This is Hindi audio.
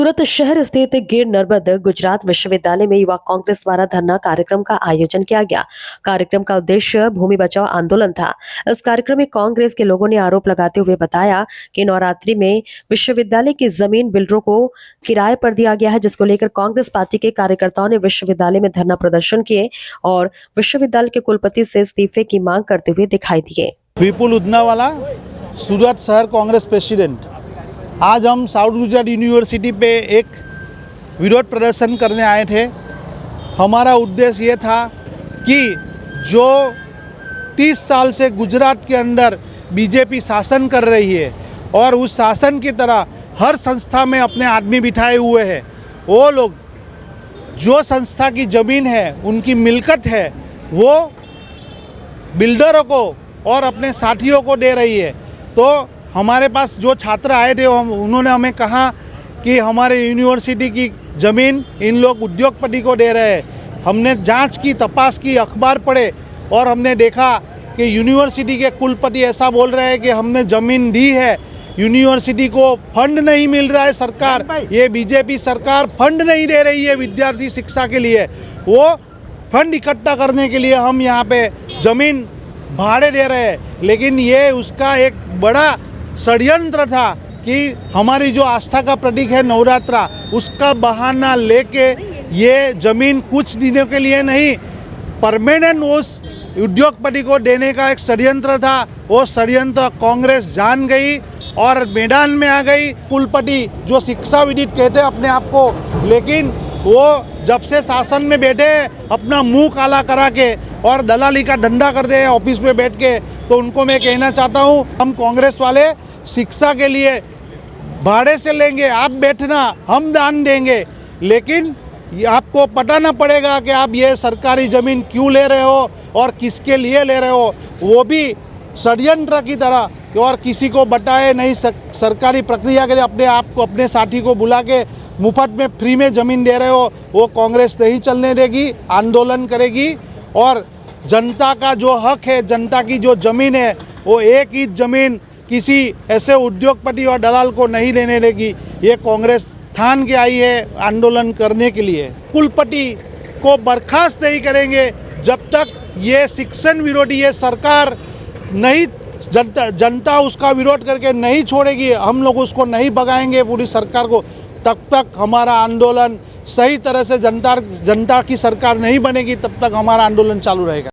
सूरत शहर स्थित गिर नर्मद गुजरात विश्वविद्यालय में युवा कांग्रेस द्वारा धरना कार्यक्रम का आयोजन किया गया। कार्यक्रम का उद्देश्य भूमि बचाओ आंदोलन था। इस कार्यक्रम में कांग्रेस के लोगों ने आरोप लगाते हुए बताया कि नवरात्रि में विश्वविद्यालय की जमीन बिल्डरों को किराए पर दिया गया है, जिसको लेकर कांग्रेस पार्टी के कार्यकर्ताओं ने विश्वविद्यालय में धरना प्रदर्शन किए और विश्वविद्यालय के कुलपति से इस्तीफे की मांग करते हुए दिखाई दिए। विपुल उदनावाला, सूरत शहर कांग्रेस प्रेसिडेंट। आज हम साउथ गुजरात यूनिवर्सिटी पे एक विरोध प्रदर्शन करने आए थे। हमारा उद्देश्य ये था कि जो 30 साल से गुजरात के अंदर बीजेपी शासन कर रही है और उस शासन की तरह हर संस्था में अपने आदमी बिठाए हुए हैं, वो लोग जो संस्था की ज़मीन है, उनकी मिल्कत है, वो बिल्डरों को और अपने साथियों को दे रही है। तो हमारे पास जो छात्र आए थे उन्होंने हमें कहा कि हमारे यूनिवर्सिटी की ज़मीन इन लोग उद्योगपति को दे रहे हैं। हमने जांच की, तपास की, अखबार पढ़े और हमने देखा कि यूनिवर्सिटी के कुलपति ऐसा बोल रहे हैं कि हमने ज़मीन दी है, यूनिवर्सिटी को फंड नहीं मिल रहा है। सरकार, ये बीजेपी सरकार फंड नहीं दे रही है विद्यार्थी शिक्षा के लिए। वो फंड इकट्ठा करने के लिए हम यहाँ पे ज़मीन भाड़े दे रहे हैं, लेकिन ये उसका एक बड़ा षड्यंत्र था कि हमारी जो आस्था का प्रतीक है नवरात्रा, उसका बहाना लेके ये ज़मीन कुछ दिनों के लिए नहीं, परमानेंट उस उद्योगपति को देने का एक षड्यंत्र था। वो षड्यंत्र कांग्रेस जान गई और मैदान में आ गई। कुलपति जो शिक्षाविदित कहते हैं अपने आप को, लेकिन वो जब से शासन में बैठे अपना मुंह काला करा के और दलाली का धंधा करते हैं ऑफिस में बैठ के, तो उनको मैं कहना चाहता हूँ, हम कांग्रेस वाले शिक्षा के लिए भाड़े से लेंगे, आप बैठना, हम दान देंगे, लेकिन आपको पटाना पड़ेगा कि आप ये सरकारी ज़मीन क्यों ले रहे हो और किसके लिए ले रहे हो, वो भी षड्यंत्र की तरह, और किसी को बताए नहीं सरकारी प्रक्रिया के लिए अपने आप को, अपने साथी को बुला के मुफ्त में फ्री में ज़मीन दे रहे हो, वो कांग्रेस नहीं चलने देगी, आंदोलन करेगी। और जनता का जो हक है, जनता की जो ज़मीन है, वो एक ही ज़मीन किसी ऐसे उद्योगपति और दलाल को नहीं देने देगी। ये कांग्रेस ठान के आई है आंदोलन करने के लिए। कुलपति को बर्खास्त नहीं करेंगे जब तक ये शिक्षण विरोधी ये सरकार नहीं, जनता उसका विरोध करके नहीं छोड़ेगी, हम लोग उसको नहीं भगाएंगे पूरी सरकार को, तब तक हमारा आंदोलन सही तरह से जनता की सरकार नहीं बनेगी, तब तक हमारा आंदोलन चालू रहेगा।